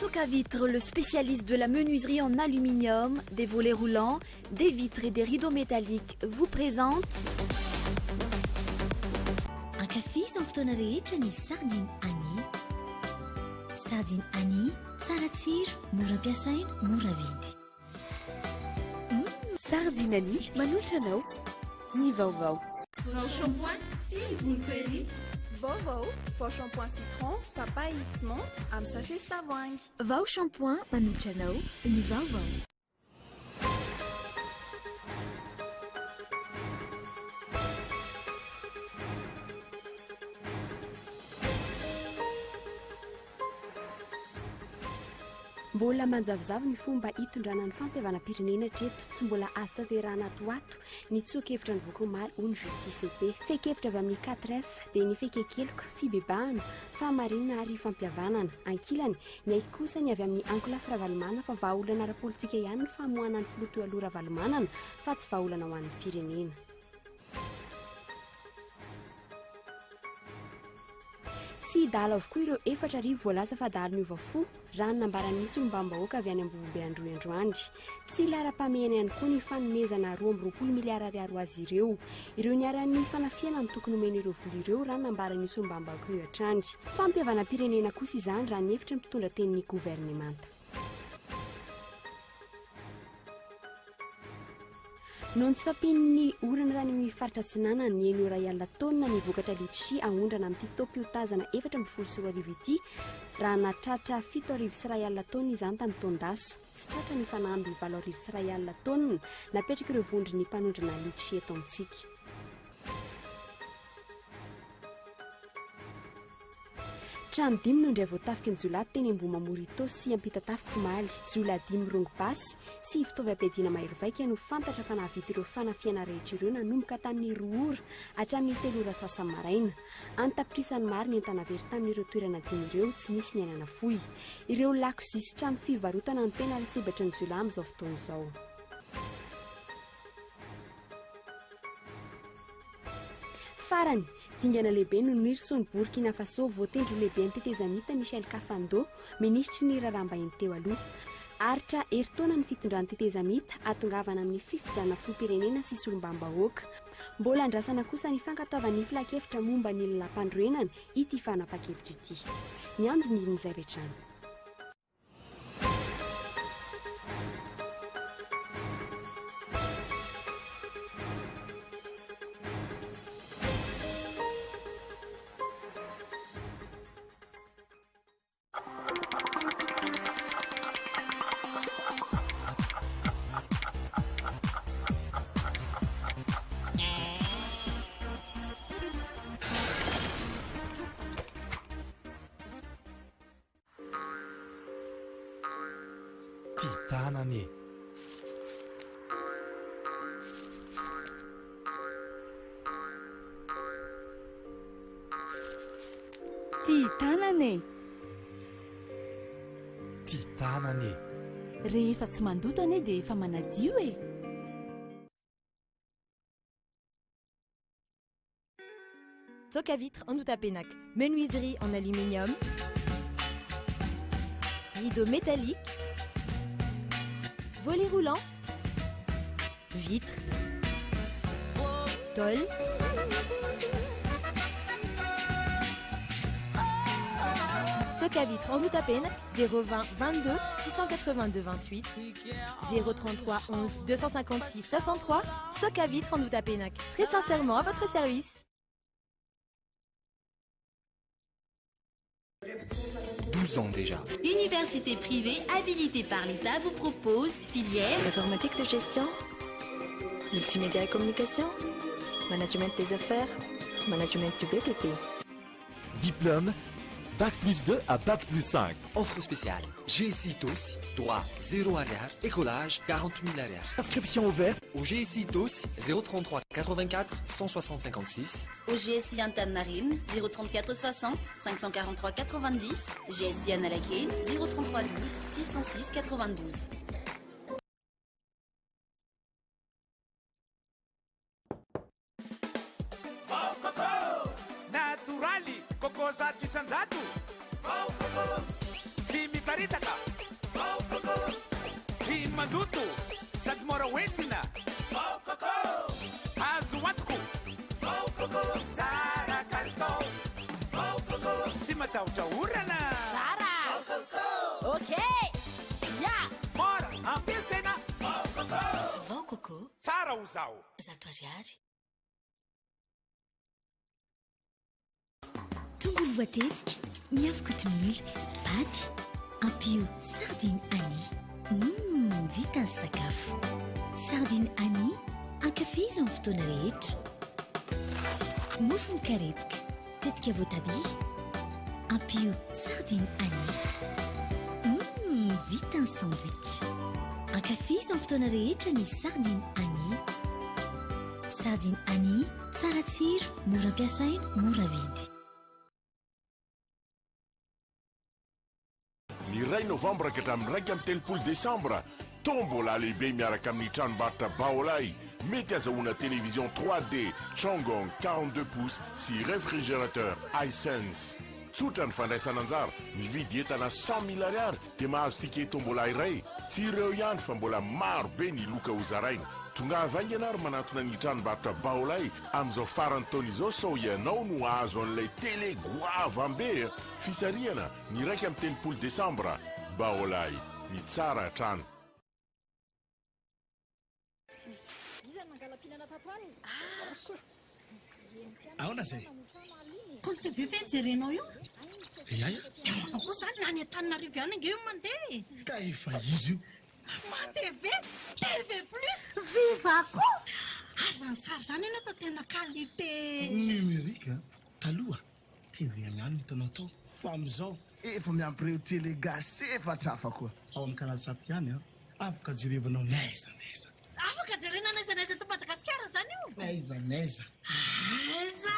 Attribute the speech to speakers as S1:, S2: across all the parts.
S1: Soc à vitre, le spécialiste de la menuiserie en aluminium, des volets roulants, des vitres et des rideaux métalliques, vous présente
S2: un café sans fotoana rehetra ny sardine Annie. Sardine Annie, tsara tsiro, mora ampiasaina, mora vidy.
S3: Sardine Annie, manolotra anao ny Vaovao.
S4: Vao shampoing, s'il vous plaît.
S3: Vaovao, vao shampoing citron, papaye, citron, amin'ny sachet sy tavoahangy.
S2: Vao shampoing, manolotra anao ny Vaovao.
S5: Mbola manjavozavo ny fomba hitondrana ny fampihavana-pirenena treto tsy mbola azo tanterahana atoato ny tsoakevitra ny vokomaly ho ny justice pe fekevitra avy amin'ny 4f dia ny fekekeloka fibebahana fahamarinana ary fampihavanana ankilany ny aiky kosa ny avy amin'ny ankolafy ravalomanana fa vahaolana ara-politika ihany ny famohana ny filoto aloha ravalomanana fa tsy vahaolana ho an'ny firenena. Tsy dala avokoa ireo 4 arivo voalaza fa dala miova fo raha ny nambarany misy olombam-bahoaka avy any Ambovobe Androandroandry. Tsy lara-pamehana ihany koa ny fanomezana 2.20 miliara ariary azy ireo. Ireo niara-ny fanafiana ny tokony omen'ireo vola ireo raha ny nambarany misy olombam-bahoaka eo hatrandry. Fampihavana-pirenena kosa izany raha ny hevitra ny mpitondra tenin'ny governemanta. Noho tsy fampian'ny orana tany amin'ny faritra Tsinanana ny enora ialina taonina ny vokatra litchi ahondrana amin'ity taopio-tazana 4.4 ity raha natratra 7.1 ialina taonina izany tamin'ny taondasa. Tsy tratra ny fanamby 7.1 ialina taonina napetraka ireo vondry ny mpanondrana litchi eto amintsika. Trano 5 no indray voatafika ny jiolahy teny Ambomamorito sy ampita-tafika Maly, jiolahy 5 rongo-basy sy fitaovam-piadiana mahery-vaika no fantatra fa nahavita ireo fanafiana rehetra ireo nanomboka tamin'ny 2 ora hatramin'ny 3 ora sasany maraina. Antapitrisany maro ny entana very tamin'ireo toerana 5 ireo tsy nisy ny ainana fohy. Ireo lakozia sy trano fivarotana no tena resebatra ny jiolahy amin'izao fotoana izao. Farany dingana lehibe no nirsony Burkina Faso voatendry lehibe ny tetezamita Michel Kafando ministry ny rarambahiny teo aloha. Aritra eritaona ny fitondrany tetezamita atongavana amin'ny fifidianana filoham-pirenena sy solombam-bahoaka. Mbola andrasana kosa ny fankataovany filakevitra momba ny lalam-pandroenana ity fanapa-kevitra ity. Ny andro ny izay rehetrany.
S6: Titanane.
S7: Titanane.
S6: Titanane.
S7: Rehefa tsy mandoto ane dia efa manadio e.
S8: Soc à vitre en Outapenac, menuiserie en aluminium, rideaux métalliques, volets roulants, vitres, tôle, Soc à vitre en Outapenac, 020 22 682 28, 033 11 256 63, Soc à vitre en Outapenac. Très sincèrement à votre service.
S9: 12 ans déjà.
S2: Université privée habilitée par l'État vous propose filière
S10: informatique de gestion, multimédia et communication, management des affaires, management du BTP.
S6: Diplôme Bac plus 2 à Bac plus 5.
S9: Offre spéciale. GSI TOS, droit 0 arrière, écolage 40 000 arrière.
S6: Inscription ouverte
S9: au GSI TOS 033 84 160 56.
S2: Au GSI Antananarivo 034 60 543 90. GSI Analake 033 12 606 92.
S11: Naturali, kokozato isanjato. Tsy maritaka tia mandoto sady mora hoentina azo antoko tsara kalitao tsy matahotra orana
S2: Okay. Ya.
S11: mora ampiasaina
S2: Vao Koko.
S11: tsara ho zao
S2: Zato ariary. Tongolo voatetika, miavo kotomila, paty, ampio sardine ani. Vita ny sakafo. Sardine ani, ankafizo amin'ny fotoana rehetra. Mofo mikarepoka, tetika voatabia, ampio sardine ani. Vita ny sandwich. Ankafizo amin'ny fotoana rehetra ny sardine ani. Sardine ani, tsara tsiro, mora ampiasaina, mora vidy.
S12: Ny ray novambra ka hatramin'ny 1 amin'ny telopolo desambra tombola lehibe miaraka amin'ny tranombarotra Vaovao mety azahoana télévision 3D Chongong 42 pouces sy réfrigérateur Hisense. Tsotra ny fandraisana anjara, mividy entana 100 000 ariary dia mahazo ticket tombola iray. Tsy ireo ihany fa mbola maro be ny loka ho zaraina. Tonga avaingana ary manatona ny tranombarotra Vaovao amin'izao farany taona izao sao ianao no azo an'ilay télé goavambe. Fisarihana ny 1 amin'ny telopolo desambra Vaovao ny tsara hatrany.
S13: Ahoana zay?
S14: Kolo TV vejerenao io?
S13: Iaia.
S14: Ako zany nany Antananarivo ihany ange io mandeha.
S13: Ka efa izy io.
S14: Ma TV, TV plus, viva ko! Azany sary zany ianao tao tena qualité.
S13: Numérique, taloha TV ihany hitanao tao. Fa amin'izao efa miampireo télé gasy efatra hafa koa. Ao amin'ny canal 7 ihany afaka jerevanao naiza.
S14: Afaka jerena naiza to Madagasikara zany io?
S13: Naiza.
S14: Aiza!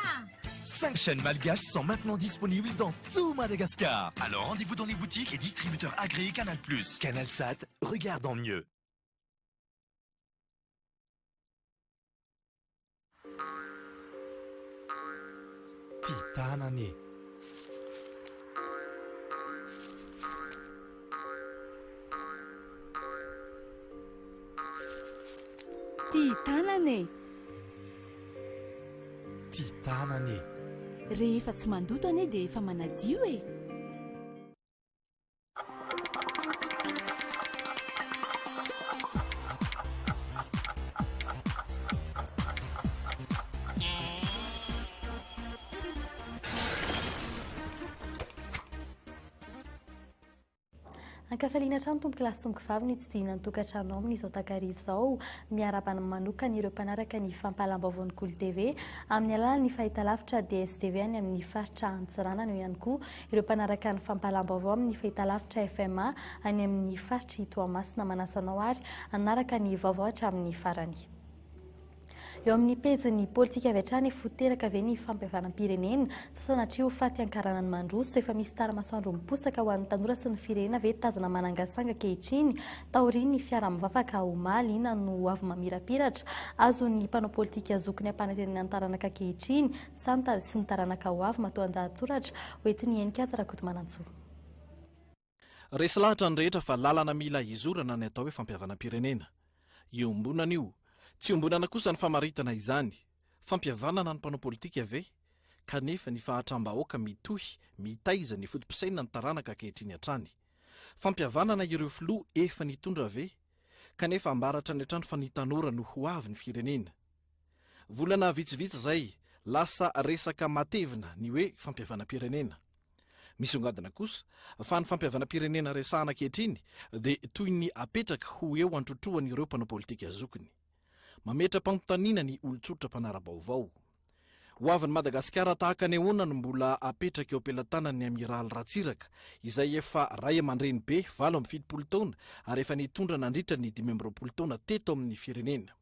S6: 5 chaînes malgaches sont maintenant disponibles dans tout Madagascar. Alors rendez-vous dans les boutiques et distributeurs agréés Canal+. Canalsat, regardons mieux. Titanane.
S7: Titanane.
S6: Titanane.
S7: Rehefa tsy mandoto ane dia efa manadio e.
S15: Ankafaliana trano tomboky lasy tomboky vavy ny tsy dina ny tokantrano amin'izao takarivo izao miarabana manokana ireo mpanaraka ny fampalam-baovao ny Kolo TV amin'ny alalan'ny fahitalavitra DSTV any amin'ny faritra Antsirana no ihany koa ireo mpanaraka ny fampalam-baovao amin'ny fahitalavitra FMA any amin'ny faritra Toamasina Manasanao ary anaraka ny vaovao hatramin'ny farany. Eo amin'ny pejy politika avy hatrany foteraka ve ny fampihavanam-pirenena sasanatria ho faty ankaranany mandroso efa misy taramasoandro miposaka ho an'ny tanora sy ny firenena ve tazana manangasanga kehitriny taoriny ny fiara mivavaka omaly ina no avy mamirapiratra azon'ny mpanao politika zokony ampanantenana ny taranaka kehitriny santa sy ny taranaka ho avy matoa andahatsoratra hoetiny enikatsa rakoto manantsoa.
S16: Resy lahatra ny rehetra fa lalana mila izorana ny atao hoe fampihavanam-pirenena. Io ombonana io tsy ombonana kosa ny famaritana izany fampihavanana ny mpanao politika ve kanefa ny fahatram-bahoaka mitohy mitaiza ny fotom-pisaina ny taranaka kehitriny hatrany. Fampihavanana ireo filoha efa nitondra ve kanefa ambaratra ny hatrany fa ny tanora no ho avy ny firenena. Volana vitsivitsy izay lasa resaka matevina ny hoe fampihavanam-pirenena. Misongadina kosa fa ny fampihavanam-pirenena resahana kehitriny dia toy ny apetraka ho eo antrotroany ireo mpanao politika zokony. Mametra mpanontaniana ny olon-tsotra mpanara-baovao. Ho avin'ny Madagasikara tahaka ny ahoana no mbola apetraka eo ampelantanany Amiraly Ratsiraka izay efa ray aman-dreny be 7 taona ary efa nitondra nandritra ny 12 taona teto amin'ny firenena.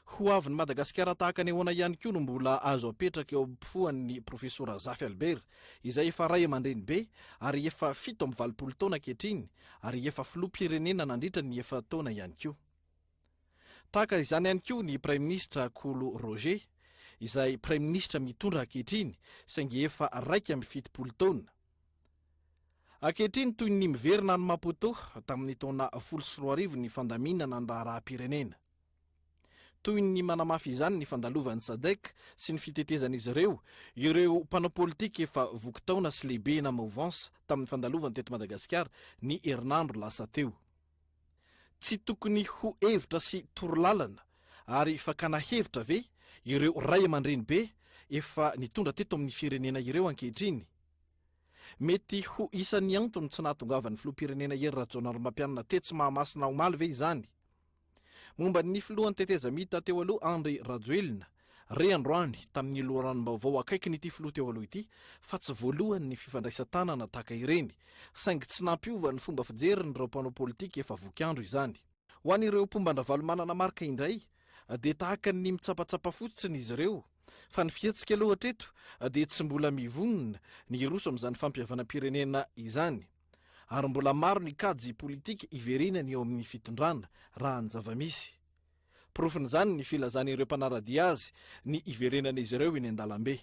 S16: Ho avin'ny Madagasikara tahaka ny ahoana ihany koa no mbola azo apetraka eo ampofoan'ny Profesora Zafy Albert izay efa ray aman-dreny be ary efa 7 taona kehitriny ary efa filoham-pirenena nandritra ny 9 taona ihany koa. Tahaka izany ihany koa ny Prime Ministre Kolo Roger izay Prime Ministre mitondra ankehitriny saingy efa 7 taona. Ankehitriny toy ny miverina ny Maputo tamin'ny taona 20 ny fandaminana ny raharaha-pirenena. Toy ny manamafy izany ny fandalovan'ny SADC sy ny fitetezan'izy ireo mpanao politika efa voki-taona sy lehibe na mouvance tamin'ny fandalovany teto Madagasikara ny herinandro lasa teo. Tsy tokony ho hevitra sy torolalana ary fakana hevitra ve ireo ray aman-dreny be efa nitondra teto amin'ny firenena ireo ankehitriny. Mety ho isan'ny antony tsy nahatongavan'ny filoham-pirenena Hery Rajaonarimampianina tetsy Mahamasina omaly ve izany. Momba ny filohan'ny teteza mita teo aloha Andry Rajoelina, re androany tamin'ny loharano Vaovao akaiky n'ity filoha teo aloha ity fa tsy voalohany ny fifandraisan-tanana tahaka ireny, saingy tsy nampiova ny fomba fijeriny ireo mpanao politika efa vokiandro izany. Ho an'ireo mpomban-dravalo manana marika indray, dia tahaka ny mitsapatsapa fotsiny izy ireo, fa ny fietsika aloha hatreto dia tsy mbola mivonina ny roso amin'izany fampihavana-pirenena izany, ary mbola maro ny kajy politika iverinany eo amin'ny fitondrana raha ny zava-misy. Profin'izany ny filazan'ireo mpanaradia azy ny iverenan'izy ireo eny an-dalambe.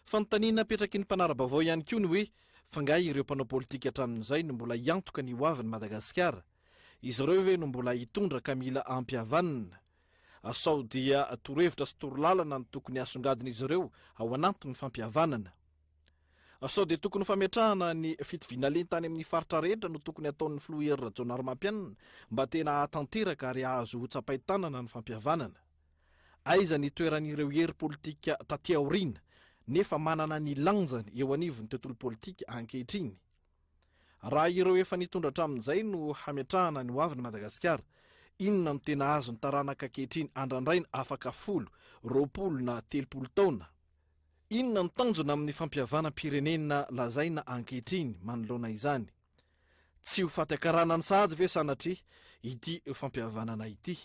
S16: Fanontaniana petraky ny mpanara-baovao ihany koa ny hoe fangahy ireo mpanao politika hatramin'izay no mbola hiantoka ny hoavin'ny Madagasikara. Izy ireo ve no mbola hitondra ka mila ampihavanana? Sao dia torohevitra sy torolalana ny tokony asongadin'izy ireo ao anatin'ny fampihavanana. Sao dia tokony fametrahana ny fitoviana lentany amin'ny faritra rehetra no tokony ataon'ny filoha Hery Rajaonarimampianina mba tena hahatanteraka ary hahazo hotsapain-tanana ny fampihavanana. Aiza ny toeran'ireo hery politika taty aoriana nefa manana ny lanjany eo anivon'ny tontolo politika ankehitriny. Raha ireo efa nitondra hatramin'izay no hametrahana ny hoavin'ny Madagasikara, inona no tena azo ny taranaka ankehitriny andrandraina afaka 10, 20 na 30 taona? Inona ny tanjona amin'ny fampihavana-pirenena lazaina ankehitriny manoloana izany? Tsy ho faty-akarana ny sahady ve sanatria ity fampihavanana ity?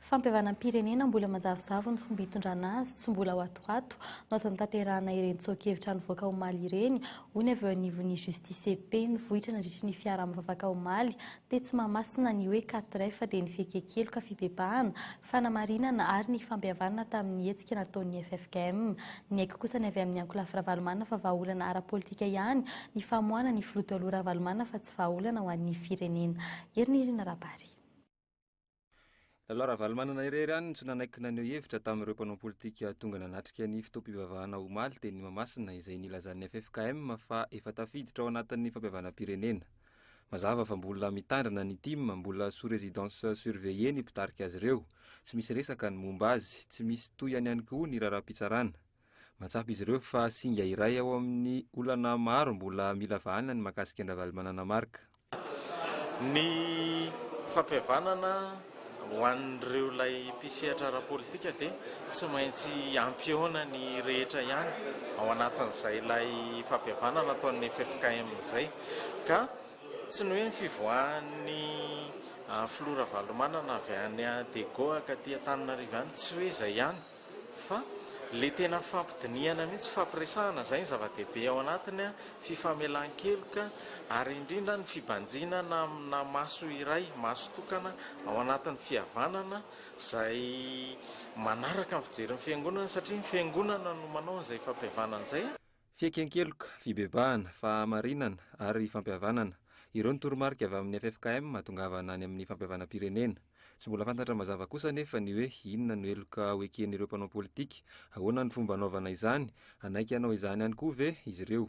S15: Fampihavanam-pirenena mbola manjavozavo ny fomba hitondrana azy, tsy mbola ho atoato no azo mitanterahana ireny tsoakevitra nivoaka omaly ireny, hoy ny avy eo anivon'ny Justice EP ny vohitra nandritra ny fiara-mivavaka omaly tetsy Mahamasina ny hoe 4 fa dia ny fekekeloka fibebahana, fanamarinana ary ny fampihavanana tamin'ny hetsika nataon'ny FFKM. Ny aiko kosa ny avy amin'ny ankolafy Ravalomanana fa vahaolana ara-politika ihany ny famoahana ny filoha teo aloha Ravalomanana fa tsy vahaolana ho an'ny firenena. Herinirina Rabary.
S17: Lalao Ravalomanana irery ihany tsy nanaiky naneo hevitra tamin'ireo mpanao politika tonga nanatrika ny fitoam-pivavahana omaly teny Mahamasina izay nilazan'ny FFKM fa efa tafiditra ao anatin'ny fampihavana-pirenena. Mazava fa mbola mitandrina ny tim, mbola sous résidence surveillée ny mpitarika azy ireo, tsy misy resaka ny momba azy, tsy misy toyany ihany koa ny raharaha-pitsarana. Matsapy izy ireo fa singa iray ao amin'ny olana maro mbola mila vahana ny mahakasika ny Ravalomanana marika.
S18: Ny fampihavanana ho an'ireo lay mpisehatra ara-politika dia tsy maintsy ampiona ny rehetra ihany ao anatin'izay lay fampihavanana ataon'ny FFKM izay, ka tsy ny hoe ny fivoahan'ny filoha Ravalomanana avy any Dego ka aty Antananarivo ihany, tsy hoe izay ihany, fa le tena fampidiniana mihitsy fampiresahana izay ny zava-dehibe ao anatiny, fifamelan-keloka ary indrindra ny fibanjinana amina maso iray, maso tokana ao anatin'ny fihavanana izay manaraka ny fijerin'ny fiangonana, satria ny fiangonana no manao an'izay fampihavanana izay.
S17: Fiaken-keloka, fibebahana, fahamarinana ary fampihavanana, ireo ny toromarika avy amin'ny FFKM matongavana any amin'ny fampihavana-pirenena. Tsy mbola fantatra mazava kosa nefa ny hoe inona no eloka hoeken'ireo mpanao politika, ahoana ny fomba anaovana izany, anaiky anao izany ihany koa ve izy ireo.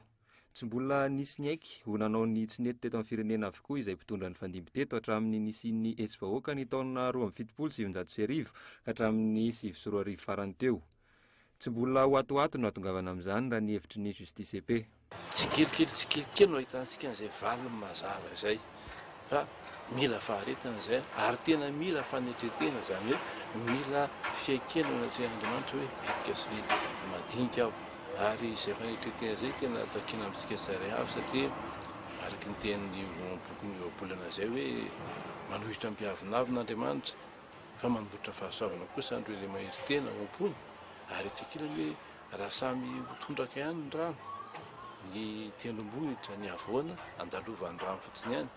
S17: Tsy mbola nisy ny aiky ho nanao ny tsy nety teto amin'ny firenena avokoa izay mpitondra ny fandimby teto hatramin'ny nisian'ny etsy-bahoaka ny taona 2017 hatramin'ny 2020 farany teo. Tsy mbola ho atoato no hatongavana amin'izany raha ny hevitry ny Justice EP.
S19: Tsikelikely no ahitantsika an'izay valiny mazava izay, fa mila faharetana izay ary tena mila fanetretena, izany hoe mila fiaikenana tsy Andriamanitra hoe bitika sy madinika aho, ary izay fanetretena izay tena takina amintsika tsara avy, satria araka ny tenin'ny bokyn'ny oabolana izay hoe manohitra mpiavinavinaandriamanitra fa manolotra fahasoavana kosa andro le mahery tena ompony, ary tsikila hoe raha samy tondraka ihany ny rano, ny tendrombohitra ny avoana andalovan'ny rano fotsiny ihany,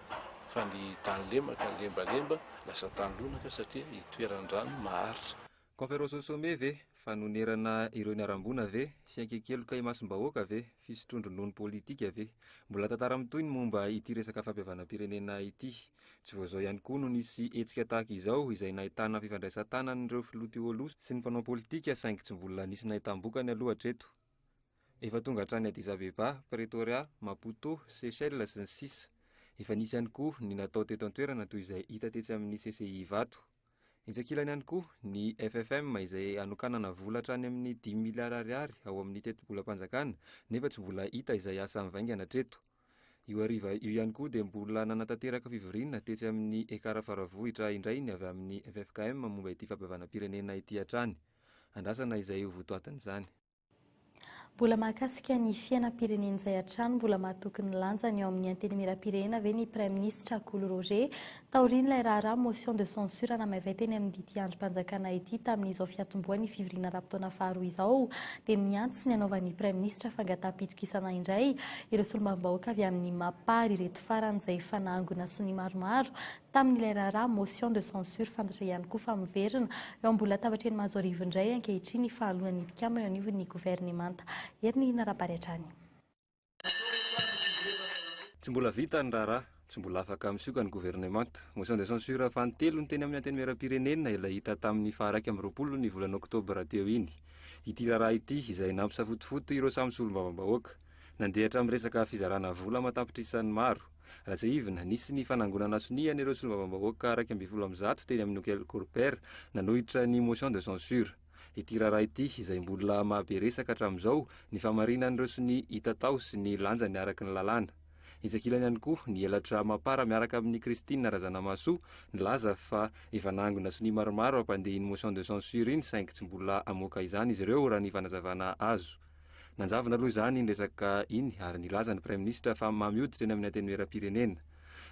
S19: fa ny tany lemaka ny lembalemba lasa tany lonaka satria hitoeran'ny rano maharitra.
S17: Conférence au sommet ve fanonerana ireo niarambona ave sy ankekeloka imasom-bahoaka ave fisotrondronono politika ave mbola tantara mitoyny momba ity resaka fampiavanam-pirenena ity tsy voazao ihany koa no nisy etsika tahaka izao izay nahitana fifandraisan-tanan'ireo filoha teo aloha sy ny mpanao politika saingy tsy mbola nisy nahitam-bokany aloha hatreto efa tonga hatrany Addis Abeba, Pretoria, Maputo, Seychelles sy ny sisa efa nisy ihany koa ny natao teto an-toerana toy izay hita tetsy amin'ny CCI vato intsakilany ihany koa ny FFM izay anokanana vola hatrany amin'ny 10 miliara ariary ao amin'ny teti-bolam-panjakana nefa tsy mbola hita izay asa mivaingana hatreto io hariva io ihany koa dia mbola nanatanteraka fivoriana tetsy amin'ny ekara faravohitra indray ny avy amin'ny FFKM momba ity fampiavanam-pirenena ity hatrany andrasana izay ho votoatin'izany.
S15: Mbola mahakasika ny fiainam-pirenena izay hatrany mbola mahatoky ny lanjany eo amin'ny antenimieram-pirenena ave ny Prime Ministre Kolo taoriany ilay raharaha motion de censure namavay teny amin'ny ity androm-panjakana ity tamin'izao fiatomboany fivoriana ara-potoana faharoa izao dia miantsy ny anaovan'ny Prime Ministre fangataham-pitokisana indray ireo solombavambahoaka avy amin'ny mapary ireto farany izay fanangona sy ny maromaro tamin'ilay raharaha motion de censure fantatra ihany koa fa miverina eo mbola tabatry ny mahazo indray ankehitriny fahalonan'ny mpikambana eo anivon'ny gouvernemanta. Eriny narabary hatrany.
S17: Tsy mbola vita ny raharaha, tsy mbola afaka misioka ny gouvernemanta. Motion de censure fantelo ny teny amin'ny antenimieram-pirenena ilay hita tamin'ny faha 20 ny volana oktobra teo iny. Ity raharaha ity izay nampisafotofoto ireo samy solombavambahoaka. Nandehatra amin'ny resaka fizarana vola matapitrisany maro. Raha tsy ivina nisy ny fanangonana soniany ireo solombavambahoaka 200 teny amin'ny Hôtel Corper nanohitra ny motion de censure. Ity raharaha ity izay mbola mahabe resaka hatramin'izao ny famarinan'ireo sy ny hita tao sy ny lanjany araka ny lalàna. Intsakilany ihany koa ny elatra mapara miaraka amin'ny Kristina Razanamasoa nilaza fa efa nangona sy ny maromaro ampandeha iny motion de censure iny saingy tsy mbola amoaka izany izy ireo raha ny fanazavana azo. Nanjavana aloha izany ny resaka iny ary nilaza ny Prime Ministre fa mamioditra eny amin'ny antenimieram-pirenena.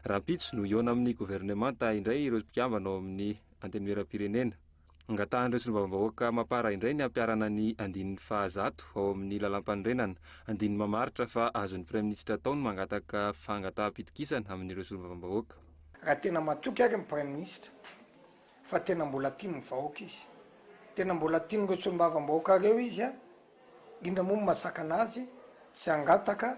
S17: Rampitso no iona amin'ny gouvernemanta indray ireo mpikambana ao amin'ny antenimieram-pirenena. Angatahan'ireo solombavambahoaka mapara indray ny ampiarana ny andinin'ny fahazato ao amin'ny lalam-panorenana andiny mamaritra fa azon'ny Prime Ministre taony mangataka fangataham-pitokisana amin'ireo solombavambahoaka.
S20: Raha tena matoky ary ny Prime Ministre fa tena mbola tiany ny vahoaka izy, tena mbola tiany ireo solombavambahoaka ireo izy a, indra moa masaka anazy tsy angataka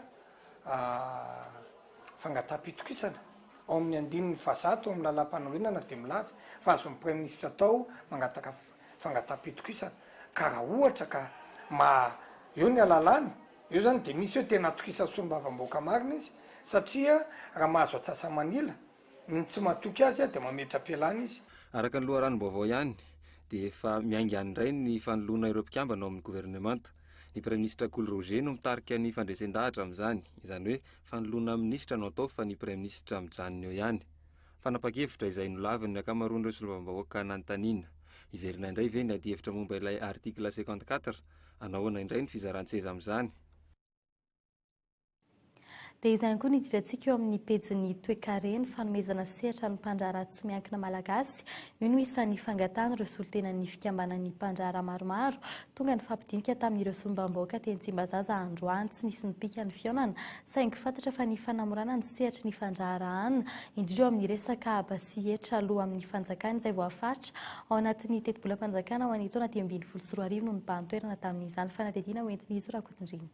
S20: fangataham-pitokisana ao amin'ny andinin'ny fahazato amin'ny lalam-panorenana dia milaza fa azon'ny Prime Ministre atao mangataka fangataham-pitokisana ka raha ohatra ka eo ny alalany eo zany dia misy hoe tena atokisa solombavambahoaka marina izy satria raha mahazo atsasa-manila ny tsy matoky azy dia mametra am-pialana izy.
S17: Araka ny loharanom-baovao ihany dia efa miainga indray ny fanoloana ireo mpikambana ao amin'ny gouvernemanta. Ny Prime Ministre Kolo no mitarika ny fandresen-dahatra amin'izany, izany hoe fanoloana minisitra no atao fa ny Prime Ministre mijanona eo ihany. Fanapa-kevitra izay nolavin'ny akamaroan'ireo solombavambahoaka nanontaniana. Iverina indray ve ny ady hevitra momba ilay artikla 54 anahoana indray ny fizaran-tseza amin'izany.
S15: Dia izany koa nidirantsika eo amin'ny pejin'ny toe-kareny fanomezana sehatra ny mpandraharaha tsy miankina malagasy io no isan'ny fangatana ireo solontenan'ny fikambanan'ny mpandraharaha maromaro tonga ny fampidinika tamin'ireo solombavambahoaka teny Tsimbazaza androany tsy nisy nipika ny fihaonana saingy fantatra fa ny fanamorana ny sehatry ny fandraharahana indrindra eo amin'ny resaka aba sy hetra aloha amin'ny fanjakana izay voafaritra ao anatin'ny teti-bolam-panjakana ho an'ny taona 2024 no nibahan-toerana tamin'izany fanadihadiana hoentin'izy Rakotondriny.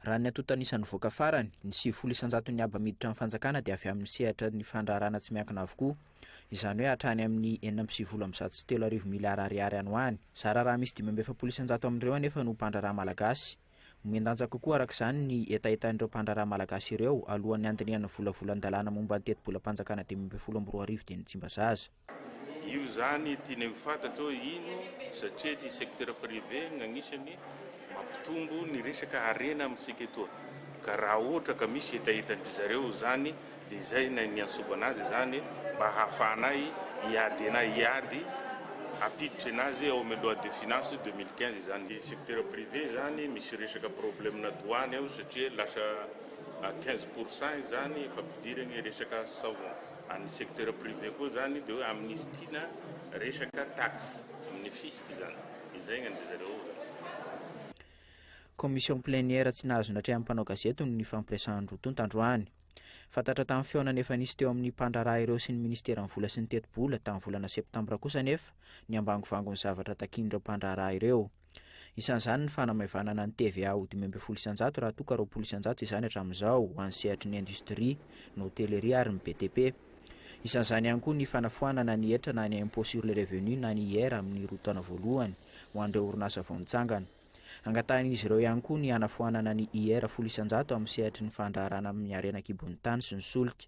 S21: Raha ny atotan'isan'ny voaka farany ny 700 ny aba miditra amin'ny fanjakana dia avy amin'ny sehatra ny fandraharana tsy miankina avokoa. Izany hoe hatrany amin'ny 4,7 miliara ariary any ho any. Zara raha misy 5,700 amin'ireo anefa no mpandraharaha malagasy. Miandanjaka kokoa araka izany ny etaetan'ireo mpandraharaha malagasy ireo alohan'ny andiniana volavolan-dalàna momba ny teti-bolam-panjakana 2022 dia ny Tsimbazaza.
S22: Io zany tiana ho fantatra hoe ino satria ny secteur privé gnanisany mampitombo ny resaka arena amintsika eto. Ka raha ohatra ka misy etaetan'ry zareo zany dia izay na ny ansoba anazy zany mba hahafahanay hiady anay hiady apiditra anazy ao amin'ny loi de finance 2015 zany. Ny secteur privé zany misy resaka problème na douane ao satria lasa 15% zany fampidirany resaka savon. Amin'ny secteur privé koa zany dia hoe amnistina resaka taxe amin'ny fisc zany. Izay ngany zareo.
S21: Commission plénière tsy nahazo natrea amin'ny mpanao gazety ny fampiresahan'ny rotonta androany. fantatra tamin'ny fiaonana efa nisy teo amin'ny mpandraraha ireo sy ny ministera ny vola sy ny teti-bola tamin'ny volana septambra kosa nefa ny ambangovango ny zavatra takin'ireo mpandraraha ireo. Isan'izany ny fanamavanana ny TVA ho 5% isanjato raha toka 20% isanjato izany hatramin'izao ho an'ny sehatry ny industrie, ny hôtellerie ary ny BTP. Isan'izany ihany koa ny fanafoanana ny hetra na ny impôt sur le revenu na ny IR amin'ny roa taona voalohany ho an'ireo orinasa vao nitsangana. Angatahanizy ireo ihany koa ny anafoanana ny IR 10% isanjato amin'ny sehatry ny fandraharana amin'ny arena kibon'ny tany sy ny solika.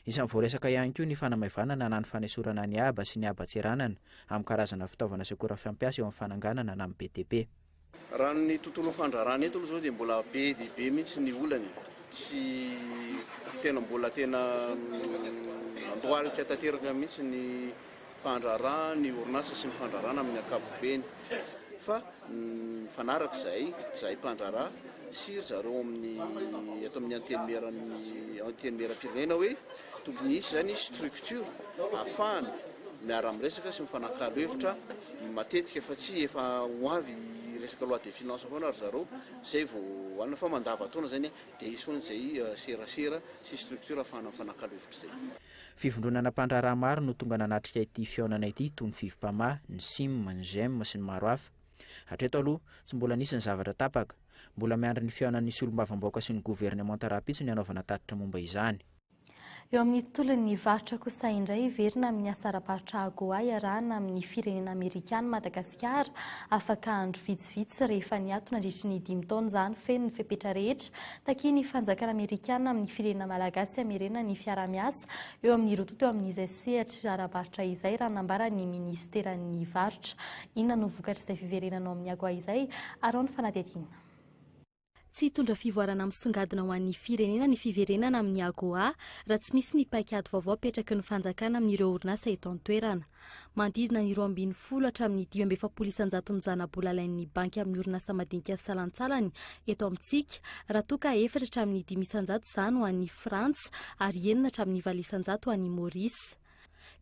S21: Isan'ny voaresaka ihany koa ny fanamavanana na ny fanesorana ny aba sy ny aba-tseranana amin'ny karazana fitaovana sy akora fampiasa eo amin'ny fananganana na amin'ny BTP.
S1: Raha ny tontolo fandrarana eto aloha zao dia mbola be dia be mihitsy ny olany, tsy mbola tena andohalitra tanteraka mihitsy ny fandrarana, ny orinasa sy ny fandrarana amin'ny ankapobeny. Fa fanaraka izay mpandrarà siry zareo amin'ny eto amin'ny anteny meram-pirenena hoe tokony hisy zany structure ahafahana miara miresaka sy mifanakalo hevitra matetika efa ho avy resaka loi de finance foana ary zareo zay vao anna fa mandava taona zany dia hisy foana zay serasera sy structure ahafahana mifanakalo hevitra zay.
S21: Fivondronana mpandrarà maro no tonga nanatrika ity fiaonana ity toy ny Vivpama, ny SIM, ny GEM sy ny maro hafa. Hatreto aloha tsy mbola nisy ny zavatra tapaka, mbola miandry ny fiaonan'ny solombavambaoka sy ny gouvernement rapitso ny anaovana tatitra momba izany.
S15: Eo amin'ny tontolon'ny varotra kosa indray verina amin'ny asaraparitra AGOA iarahana amin'ny firenena Amerikana Madagasikara afaka andro vitsivitsy rehefa niatona nandritra ny 5 taona izany feno ny fepetra rehetra takia ny fanjakana Amerikana amin'ny firenena Malagasy hamerena ny fiara-miasa eo amin'ny rototo eo amin'izay sehatra arabaritra izay raha nambara ny ministeran'ny varotra. Inona no vokatra izay fiverenanao amin'ny AGOA izay ary ao ny fanadihadiana.
S4: Tsy hitondra fivoarana misongadina ho an'ny firenena ny fiverenana amin'ny AGOA raha tsy misy ny paikady vaovao petraky ny fanjakana amin'ireo orinasa eto an-toerana. Mandidina ny 20 hatramin'ny 27 isanjato ny zana-bola lain'ny banky amin'ny orinasa madinika salantsalany eto amintsika raha toka 4 hatramin'ny 5 isanjato izany ho an'ny Frantsa ary 9 hatramin'ny 4 isanjato ho an'ny Maurice.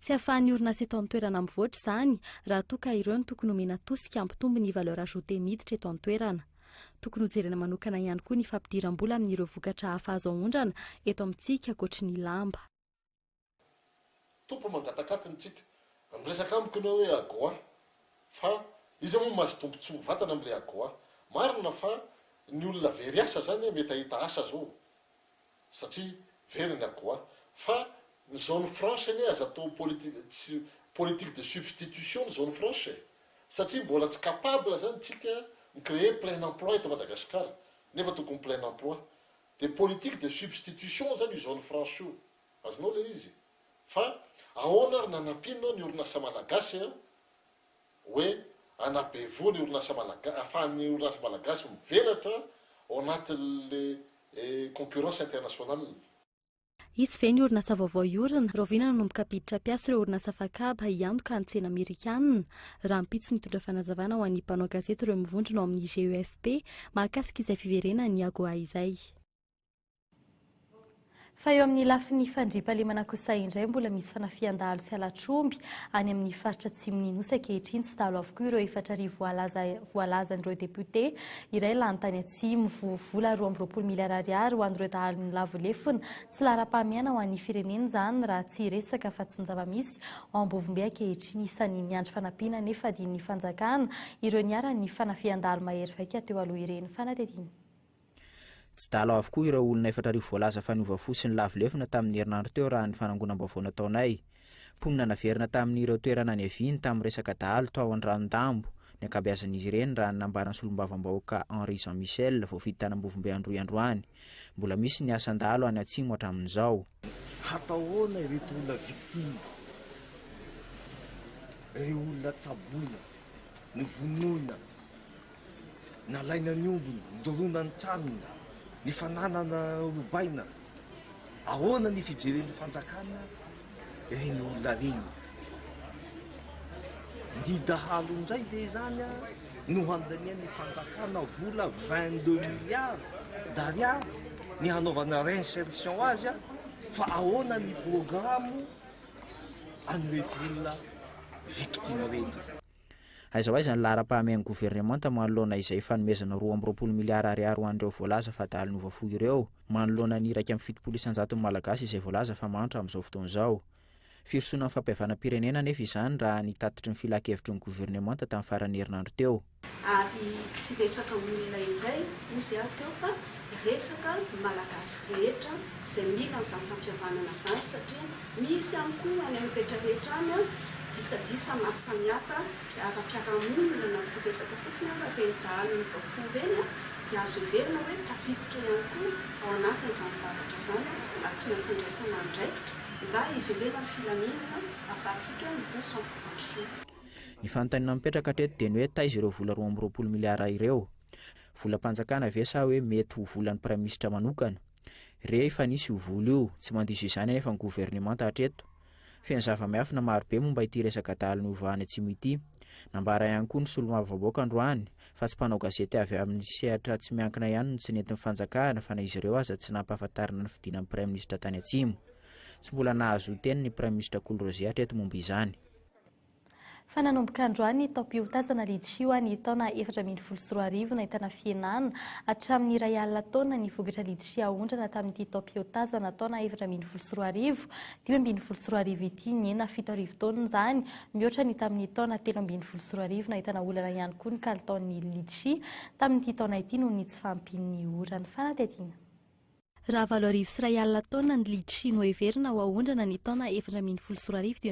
S4: Tsy ahafahan'ny orinasa eto an-toerana mivoatra izany raha toka ireo ny tokony omena tosika ampitombo ny valeur ajoutée miditra eto an-toerana. Tokony hojerena manokana ihany koa ny fampidiram-bola amin'ireo vokatra hafa azo aondrana eto amintsika ankoatry ny lamba.
S23: Tompo mangatakatiny tsika miresaka amiko ianao hoe AGOA fa izy moa mahazo tombontsoa vatana amin'ilay AGOA. Marina fa ny olona very asa zany mety ahita asa zao satria very ny AGOA fa ny zone franche ny aza atao politique de substitution ny zone franche satria mbola tsy capable zany tsika créer plein emploi eto Madagasikara nefa tokony plein emploi de politique de substitution zany io zone franche io azonao le izy fa ahoana ary nanampiana ny orinasa malagasy hoe anabevo ny orinasa malagasy ahafahan'ny orinasa malagasy mivelatra ao anatin'le concurrence internationale.
S4: Izy ve ny orinasa vaovao iorina roviana nanomboka piditra piasa ireo orinasa fakaba hiantoka an-tsena Amerikanina raha mpitso mitondra fanazavana ho an'ny mpanao gazety ireo mivondrona ao amin'ny GEFP mahakasika izay fiverena ny AGOA izay.
S15: Fa eo amin'ny lafin'ny fandriampahalemana kosa indray mbola misy fanafian-dahalo sy halatromby any amin'ny faritra Atsimon'ny Nosy ankehitriny tsy dahalo avokoa ireo efatra arivo voalazan'ireo député iray lany-tany Atsimo vola 2.20 miliara ariary ho an'ireo dahalon'ny lavolefona tsy lara-pahamiana ho an'ny firenena izany raha tsy resaka fa tsy ny zava-misy ao Ambovimbe ankehitriny isan'ny miandry fanampiana nefa din'ny fanjakana ireo niara-ny fanafian-dahalo mahery vaika teo aloha ireny fanadihadiana.
S21: Tsy dalo avokoa ireo olona efatra arivo voalaza faniova fo sy ny lavolefona tamin'ny herinandro teo raha ny fanangonam-baovao nataonay. Mponina naverina tamin'ireo toerana any aviny tamin'ny resaka dahalo tao an-drano-dambo ny ankabeazan'izy ireny raha ny nambaran'ny solombavambahoaka Henri Jean Michel vao vita tany Ambovimbe androany. Mbola misy ny asan-dahalo any Atsimo hatramin'izao.
S24: Hatahoana ireto olona victime, olona tsaboina, ny vonoina, nalaina ny ombony, ndorona ny tranony, ny fananana robaina, ahoana ny fijeren'ny fanjakana reny olona reny. Ny dahalo indray ve zany no handanian'ny fanjakana vola 22 milliards d'ariary ny hanaovana réinsertion azy fa ahoana ny programme an'ireto olona victime reto.
S21: aiza ho aiza ny lara-pahamen'ny gouvernemanta manoloana izay fanomezana 2 miliara ariary ho an'ireo voalaza fa daly novafo ireo manoloana ny 1.7 malagasy izay voalaza fa mantra amin'izao fotoana izao. Firosoana amin'ny fampihavana-pirenena nefa izany raha nitatitry ny filakevitry ny gouvernemanta tamin'ny farany herinandro teo.
S3: Ary tsy resaka olona iray izy aho teo fa resaka malagasy rehetra izay mila an'izany fampihavanana izany satria misy ihany koa any amin'ny rehetrarehetra any disadisa maro samihafa ara-piarahamonina na tsy resaka fotsiny aho reny daly ny vaofo reny dia azo everina hoe tafiditra ihany koa ao anatin'izany zavatra izany mba tsy maintsy andraisana andraikitra mba hivelena ny filaminana afahantsika miboso amin'ny
S21: Ny fanontaniana mipetraka teto dia ny hoe taiza ireo vola 2 miliara ireo. Volam-panjakana ve sa hoe mety ho volan'ny praiminisitra manokana. Rehefa nisy io vola io tsy mandiso izany anefa ny gouvernemanta hatreto. Feno zava-miafina marobe momba ity resaka daly niovahany atsimo ity. Nambara ihany koa ny solombavamboaka androany fa tsy mpanao gazety avy amin'ny sehatra tsy miankina ihany no tsy nentin'ny fanjakana fa na izy ireo aza tsy nampahafantarina ny fidinan'ny praiminisitra tany atsimo. Tsy mbola nahazo teny ny praiminisitra Kolo hatreto momba izany.
S15: Fa nanomboka androany taom-piotazana lidshio ny taona 2024 nahitana fienana hatramin'ny 2 alina taona ny vokatra lidshio ahondrana tamin'ity taom-piotazana taona 2024 2024 ity nyena 7 taona izany mihoatra ny tamin'ny taona 2024 nahitana olana ihany koa ny kalitaon'ny lidshio tamin'ity taona ity noho ny tsy fampin'ny orany fanatetiana.
S4: Raha 4 sy 2 alina taona ny lidshio no heverina ho ahondrana ny taona 2024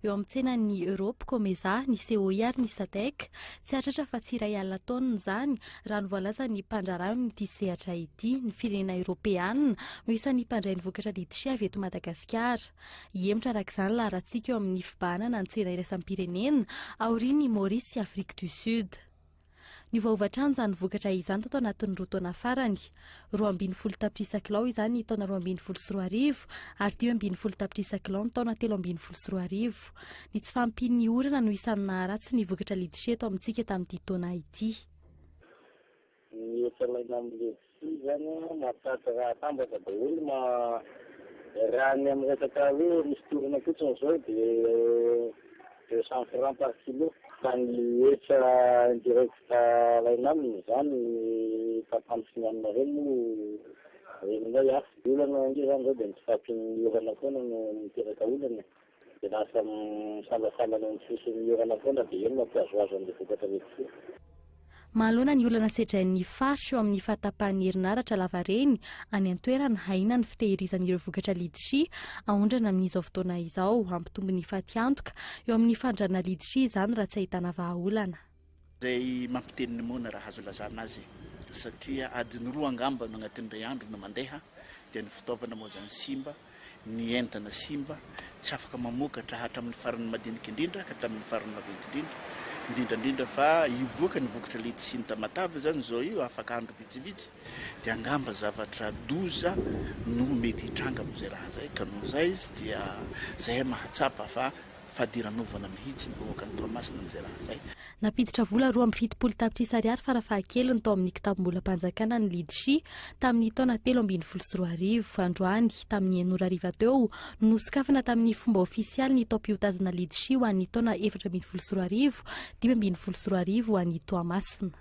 S4: eo amin'ny tsenan'ny Europe Comeza, ny COI ary ny SADC. Tsy hatratra fa tsy 2 alina taona izany raha ny voalaza ny mpandraraha amin'ity sehatra ity ny firenena Europeanina no isan'ny mpandray ny vokatra lidshio avy eto Madagasikara. Hiemotra arak'izany laharantsika eo amin'ny fibahanana ny tsena iraisam-pirenena aorian'ny Maurice sy Afrique du Sud. Ny vaovatrano izany vokatra izany tao anatin'ny 2 taona farany 12 tapitrisa kilao izany ny taona 2024 ary 10 tapitrisa kilao ny taona 2024. Ny tsy fampin'ny orana no isan'ny naharatsy ny vokatra lidshio eto amintsika tamin'ity taona ity.
S5: Ny efalaina amin'ny lidshio zany mahatratra raha tambatra daholo raha ny amin'ny resaka hoe misy torona fotsiny izao dia 200 francs par kilo. Fa ny etra indirekta laina aminy izany fampampisinanina reny renindray hafa. Olana nge zany zao dia mitsafin'ny orana foana no miteraka olana. Dia lasa misambasamana ny fosin'ny orana foana dia eny mampiazoazo amin'ilay vokatra lidshio.
S4: Mahalona ny olana sedrain'ny fasy eo amin'ny fahatapahan'ny herinaratra lavareny any an-toerana haina ny fitehirizan'ireo vokatra lidshio ahondrana amin'izao fotoana izao hampitombo ny fatiantoka eo amin'ny fandrana lidshio izany raha tsy ahitana vahaolana.
S1: Izay mampiteny ny mona raha azo lazana azy satria adiny 2 angamba no agnatin'ny 2 andro no mandeha dia ny fitaovana moa zany simba, ny entana simba, tsy afaka mamokatra hatramin'ny farany madinika indrindra ka hatramin'ny farany maventy indrindra fa ivoaka ny vokatra lidshio tamatavy zany zao io afaka andro vitsivitsy dia angamba zavatra doza no mety hitranga amin'izay raha zay ka noho izay izy dia zay mahatsapa fa fadiran'ovana mihitsy mivoaka ny toamasina amin'izay raha zay.
S4: Napiditra vola 2.7 tapitrisa ariary farafahakeliny tao amin'ny kitabom-bolam-panjakana ny lidshio tamin'ny taona 2024 androany tamin'ny 9 ariva teo nosokafana tamin'ny fomba ofisialy ny taom-piotazana lidshio ho an'ny taona 2024 2024 ho an'ny toamasina.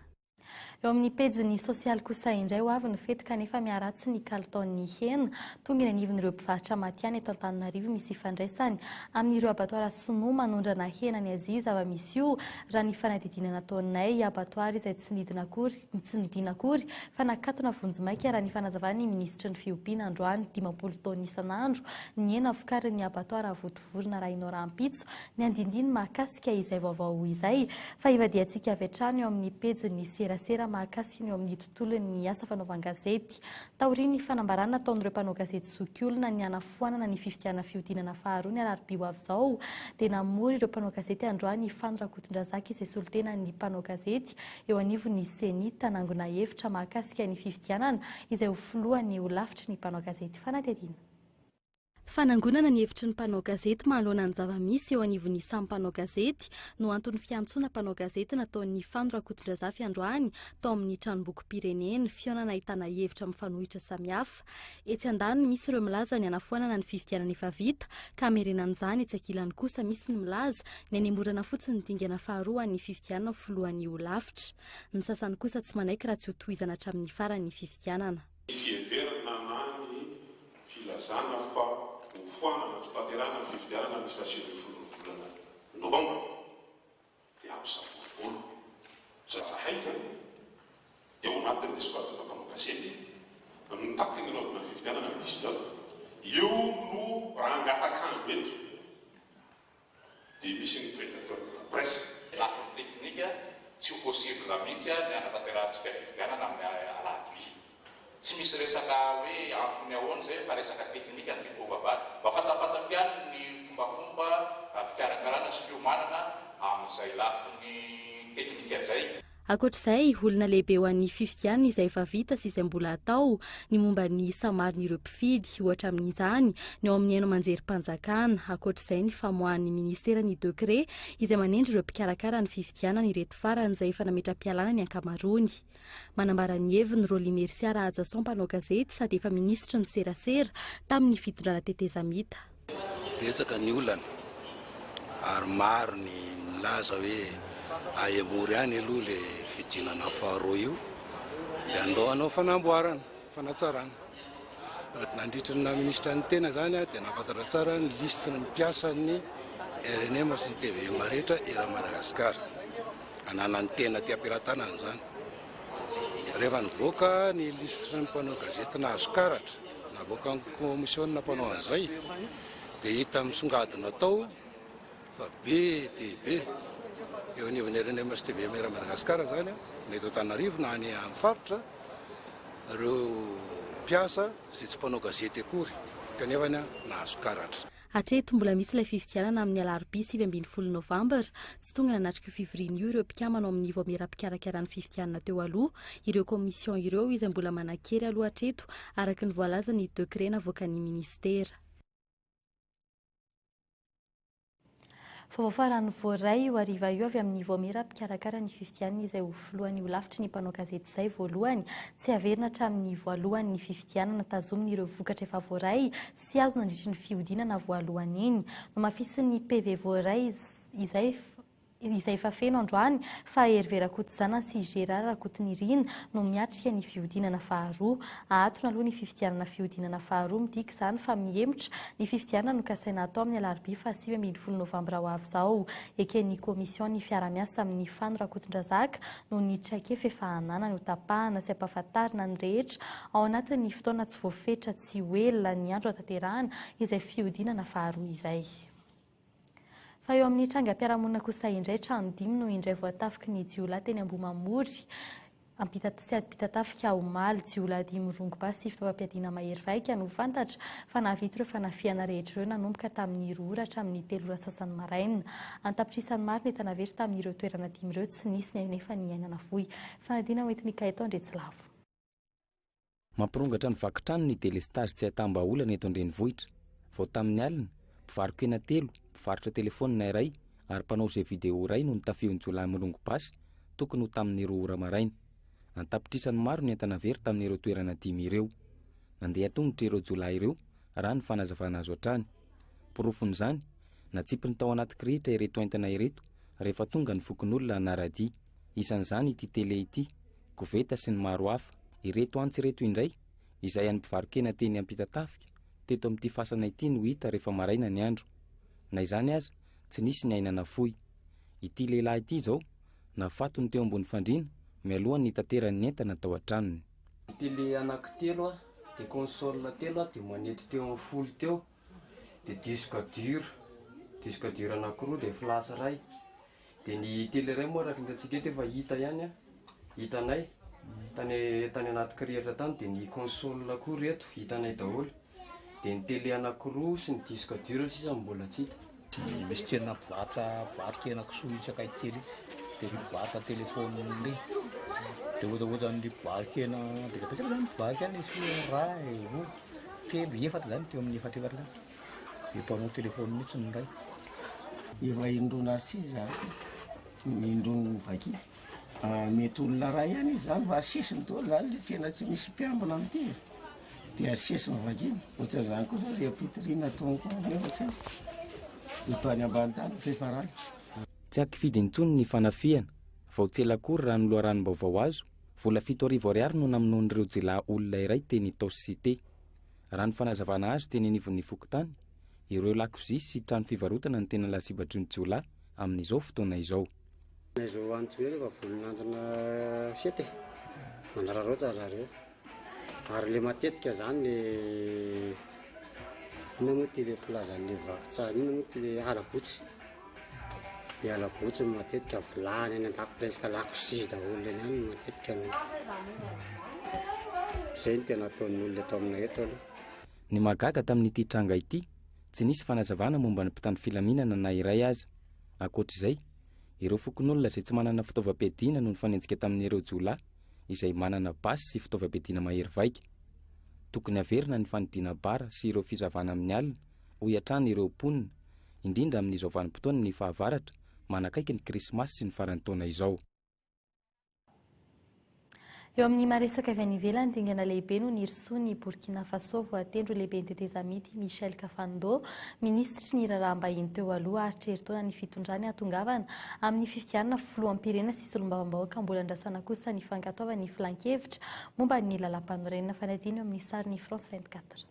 S15: Eo amin'ny pejiny sosialy kosa indray ho avy ny fety kanefa miaratsy ny kalitaon'ny hena tonga ny anivon'ireo mpivarotra Matiana eto Antananarivo misy ifandraisany amin'ireo abatoara Sinoa manondrana hena ny Azia zava-misy io raha ny fanadidinana ataonay abatoara izay tsy nidiana akory fa nakatona vonjimaika raha ny fanazavany ministra ny fiompiana androany 50 taona isan'andro ny hena vokarin'ny abatoara votovorona raha Inorampitso ny andindiny mahakasika izay vaovao izay fa ivadiantsika avy hatrany eo amin'ny pejiny serasera mahakasika ny eo amin'ny tontolon'ny asa fanaovan-gazety. Taorian'ny fanambarana ataon'ireo mpanao gazety zokiolona ny anafoanana ny fifidiana fiodinana faharoa ny alarobia ho avy izao dia namory ireo mpanao gazety androany Fandrakotondrazaka izay solitena ny mpanao gazety eo anivon'ny Seni tanangona hevitra mahakasika ny fifidianana izay ho filohan'ny ho lafitry ny mpanao gazety fanatediana.
S4: Fanangonana ny hevitry ny mpanao gazety manoloana ny zava-misy eo anivon'ny samy mpanao gazety no antony fiantsoana mpanao gazety nataon'ny Fandro Rakotondrazafy androany tao amin'ny tranomboky pireneny fionana ahitana hevitra mifanohitra samihafa. Etsy andaniny misy ireo milaza ny anafoanana ny fifidianana efa vita ka merenan'izany etsy ankilany kosa misy ny milaza ny anemorana fotsiny dingana faharoa ny fifidianana filohan'ny ho lavitra. Ny sasany kosa tsy manaiky raha tsy ho tohizana hatramin'ny farany fifidianana.
S8: Filazana fa hofoana tanterana ny fifidianana misy volana Novambra dia ampisafolofolo zazahay zany dia ao anatin'ny resiparatsaka mpanao gazety mitaky ny anaovana fifidianana ny 19 io no rangatakandro eto dia misy ny prédateur de la presse lafiny teknika tsy ho possible mihitsy ny anatanterantsika fifidianana amin'ny alahady. Tsy misy resaka hoe antony ahoana zay fa resaka teknika ny tikovavat mba fantapatako ihany ny fombafomba fikarakarana sy fiomanana amin'izay lafiny teknika zay.
S4: Ankoatr'izay olona lehibe ho an'ny fifidianana izay efa vita sy izay mbola atao ny momba ny samarin'ireo mpifidy ohatra amin'izany ny ao amin'ny haino amanjerim-panjakana. Ankoatr'izay ny famoahan'ny ministera ny dekret izay manendry ireo mpikarakara ny fifidianana ireto farany izay efa nametra-pialana ny ankamarony. Manambara ny heviny Roly Mercia Rahajason mpanao gazety sady efa minisitry ny serasera tamin'ny fitondrana tetezamita.
S9: Betsaka ny olana ary maro ny milaza hoe aemory ihany aloha le fidinana faharoa io dia andao anao fanamboarana fanatsarana. Nandritra na minisitra ny tena zany dia nafantatra tsara ny listy ny mpiasa ny RNM sy ny TV rehetra era Madagasikara anana ny tena ty ampelantanana zany. Rehefa nivoaka ny listre ny mpanao gazety nahazo karatra navoaka ny komisiona mpanao an'izay dia hita misongadina tao fa be dia be eo anivon'ny RNM sy TV era Madagasikara zany mety Antananarivo na any amin'ny faritra ireo mpiasa izay tsy mpanao gazety akory kanefa nahazo karatra.
S4: Hatreto mbola misy ilay fifidianana amin'ny alarobia 20 Novambra tsy tonga nanatrika fivoriana io ireo mpikamana amin'ny voamera-pikarakarana fifidianana teo aloha ireo komision ireo izay mbola manakery aloha hatreto araka ny voalaza ny dekret navoakan'ny ministera. Fahafarany voaray ho ariva io avy amin'ny voamera-pikarakara ny fifidianana izay ho filohan'ny ho lavitry ny mpanao gazety izay voalohany tsy averina hatramin'ny voalohany ny fifidianana tazomin'ireo vokatra efa voaray sy azo nandritry ny fihodinana voalohany iny no mafisy PV voaray izay efa feno androany fa Hervé Rakotondrazafy sy Gérard Rakotonirina no miatrika ny fihodinana faharoa. Ahatona aloha ny fifidianana fihodinana faharoa midika izany fa miemotra ny fifidianana no kasaina atao amin'ny alarobia 20 Novambra ho avy izao. Eken'ny komision ny fiara-miasa amin'ny Fandro Rakotondrazafy no nitraikefa efa hanana ny hotapahana sy ampahafantarina ny rehetra ao anatin'ny fotoana tsy voafetra tsy hoelona ny andro hatanterahana izay fihodinana faharoa izay. Fa eo amin'ny trangam-piarahamonina kosa indray trano 5 no indray voatafiky ny jiolahy teny Ambohimamory sy ampitatafika omaly jiolahy 5 rongo-basy sy fitaovam-piadiana mahery vaika no fantatra fa nahavita ireo fanafiana rehetra ireo nanomboka tamin'ny 2 ora hatramin'ny 3 ora sasany maraina. Antapitrisany maro ny entana very tamin'ireo toerana 5 ireo tsy nisy nefa ny ainana vohy. Fanadina hoentin'ika eto Andretsilavo.
S10: Mampirongatra ny vakitrano ny delestage tsy atambaolana eto Andrenivohitra. Vao tamin'ny alina mpivarokena 3 mpivarotra telefônina iray ary mpanao jeu vidéo iray no nitafihon'ny jiolahy mirongo-basy tokony ho tamin'ny 2 ora maraina. Antapitrisany maro ny entana very tamin'ireo toerana 5 ireo. Nandeha tongotra ireo jiolahy ireo raha ny fanazavana azo hatrany. Porofon'izany natsipy ny tao anaty kirihitra ireto entana ireto rehefa tonga ny fokon'olona anaradia. Isan'izany ity tele ity, koveta sy ny maro hafa. Ireto antsy ireto indray izay any mpivarokena teny ampitatafika teto amin'ity fasana ity no hita rehefa maraina ny andro. Na izany aza tsy nisy ny ainana fohy. Ity lehilahy ity zao nafatony teo ambony fandriana mialohan'ny nitaterany entana tao an-tranony.
S11: Tele anankitelo dia console telo dia manety teo amin'ny 10 teo dia disque dur anankiroa dia flasy iray. Dia ny tele iray moa araka hitantsika eto efa hita ihany hitanay tany anaty kirihitra tany dia ny console koa reto hitanay daholo. Dia ny tele anankiroa sy ny disque dur sisa mbola tsy hita.
S25: Misy tsena mpivarotra henan-kisoa itsakay kely itsy dia mpivarotra telefôny regny dia ohatrohatra ny mpivarokena dia zany mpivarokena izy raha 2 3 4 zany teo amin'ny 4 zany. de mpanao telefony mihitsy ny ray
S2: efa indrona siza indrony vaky mety olona ray ihany izy zany fa asesiny to zany le tsena tsy misy mpiambina amity de asesiny vakiny ohatra zany koa zao reapitirina tonko nefa tsy itoany ambany tany fefarany
S10: tsy akifidy intsony ny fanafiana vao tselakory raha ny loharanom-baovao azo vola 7,000 no naminon'ireo jila olona iray teny tosite raha ny fanazavana azo teny anivon'ny fokotany ireo lakozia sy trano fivarotana ny tena lasibatry ny jiolay amin'izao fotoana izao
S6: izao antsika rehefa volinanjona fety mandrararoatra zareo ary le matetika zany le ina moa ty le filazan'le vakitsahany ina moa ty le alabotsy le alabotsy matetika vilany any an-dako presque lakozia daholo eny any matetika zay ny tena ataon'ny olona atao amina eto aloha
S10: ny magaga tamin'ity tranga ity tsy nisy fanazavana momba ny mpitandro filaminana na iray aza ankoatr'izay ireo fokon'olona izay tsy manana fitaovam-piadiana no ny fanenjika tamin'ireo jiolay izay manana basy sy fitaovam-piadiana mahery vaika tokony averina ny fanidiana bara sy ireo fizavana amin'ny alina ho iatrana ireo mponina indrindra amin'izao vanim-potoana ny fahavaratra manakaiky ny krismasy sy ny faran'ny taona izao.
S15: Eo amin'ny maresaka avy any ivelany dingana lehibe no nirisoa ny Burkina Faso voatendro lehibe ny tetezamity Michel Kafando ministry ny raharaham-bahiny teo aloha aritreritaona ny fitondrany atongavana amin'ny fifidianana filoam-pirenena sy solombavambahoaka mbola andrasana kosa ny fankatoavana ny filan-kevitra momba ny lalam-panorenana fanadino amin'ny sarin'ny France 24.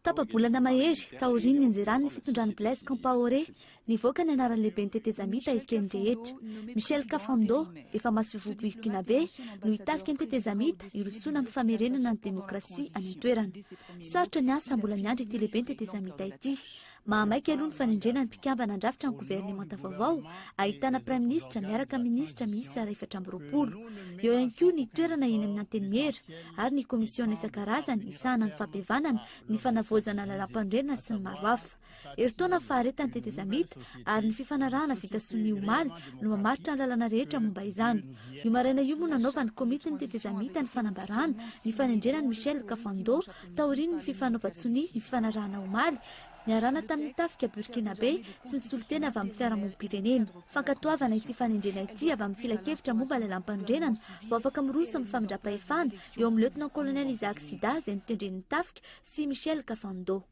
S12: Tapa-bolana mahery taoriny anjerany fitondrany Blaise Compaoré nivoaka ny anaran'ny lehibe ny tetezamita ekeny rehetra. Michel Kafando efa masivo Burkinabe no hitarika ny tetezamita hirosoana amin'ny famerenana ny demokrasia any an-toerana. Sarotra ny asa mbola miandry ity lehibe ny tetezamita ity. Mahamaiky aloha ny fanendrena ny mpikambana andrafitra ny governemanta vaovao ahitana prime ministra miaraka ministra miisa 720. Eo ihany koa ny toerana eny amin'ny antenimera ary ny komisiona isan-karazany isahana ny fampihavanana ny fanavoazana lalam-pandrenana sy ny maro hafa. Eritaona faharetany tetezamita ary ny fifanarahana vita sony omaly no mamaritra ny lalana rehetra momba izany. Io maraina io moa nanaova ny komity ny tetezamita ny fanambarana ny fanendrena ny Michel Kafando taoriny ny fifanaovatsony ny fifanarahana omaly niarana tamin'ny tafika Burkinabe sy ny solotena avy amin'ny fiarahamonim-pirenena. Fankatoavana ity fanendrena ity avy amin'ny filan-kevitra momba lalam-pandrenana vao afaka miroso amin'ny famindra-pahefana eo amin'ny lieutenant colonel Isaac Sida izay nitendren'ny tafika sy Michel Kafando.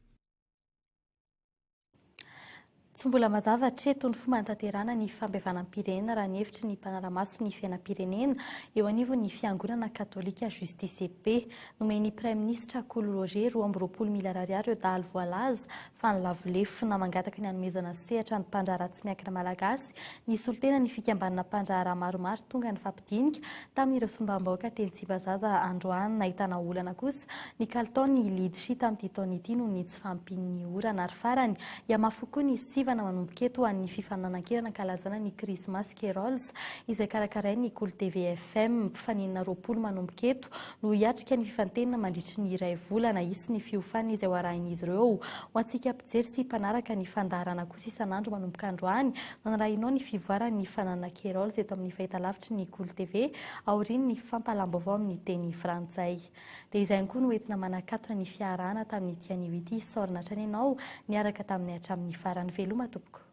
S15: Tsy mbola mazava hatreto ny fomba nitaterana ny fampihavanam-pirenena raha ny hevitry ny mpanaramaso ny fiainam-pirenena eo anivo ny fiangonana katolika Justice EP nomeny prime ministra Kolo 220 ariary eo dahalo voalaza fa ny lavolefona mangataka ny hanomezana sehatra ny mpandraharaha tsy miankina malagasy ny solotena ny fikambanana mpandraharaha maromaro tonga ny fampidinika tamin'ireo sombam-bahoaka teny Tsibazaza androany nahitana olana kosa ny kalitaony leadership tamin'ity taona ity noho ny tsy fampin'ny orana ary farany iamafoko ny manomboka eto an'ny fifanan-kirana kalazana ny Christmas Carols izay karakarain'ny Kolo TV FM mpifanenina 20 manomboka eto no hiatrika ny fifantenina mandritry ny iray volana isy ny fiofana izay hoarahin'izy ireo ho antsika mpijery sy mpanaraka ny fandaharana kosa isan'andro manomboka androany nanarahinao ny fivoarany fananana Carols eto amin'ny fahitalavitry ny Kolo TV aoriany ny fampalam-baovao amin'ny teny frantsay. Dia izay koa no entina manakatona ny fiarahana tamin'ny tianio ity saorina hatrany ianao niaraka tamin'ny hatramin'ny farany veloma tompoko.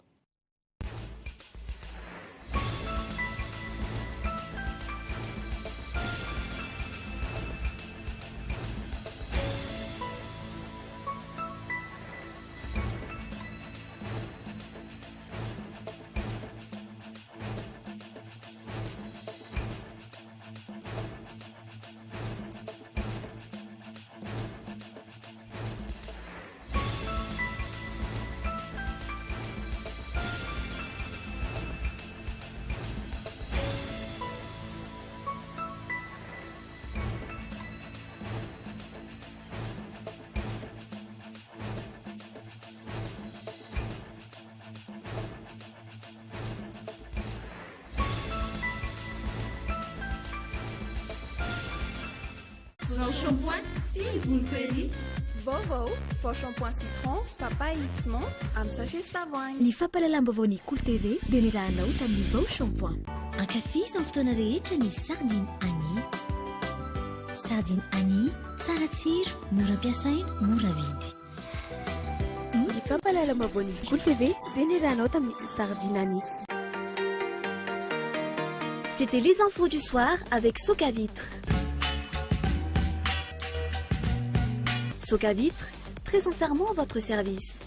S13: Vao shampoing, si vous le faites. Vaovao, vao shampoing citron, papaye, ciment, amin'ny sachet tavoahangy.
S12: Ny fampahalalam-baovao ny Kolo TV dia niarahanao tamin'ny Vao shampoing. Ankafizy amin'ny fotoana rehetra ny sardine Annie. Sardine Annie, tsara tsiro, mora ampiasaina, mora vidy.
S13: fampalalam-bavony Kolo TV veneranao tamin'ny sardinany.
S7: C'était les infos du soir avec Soca Vitre. Soca Vitre, très sincèrement à votre service.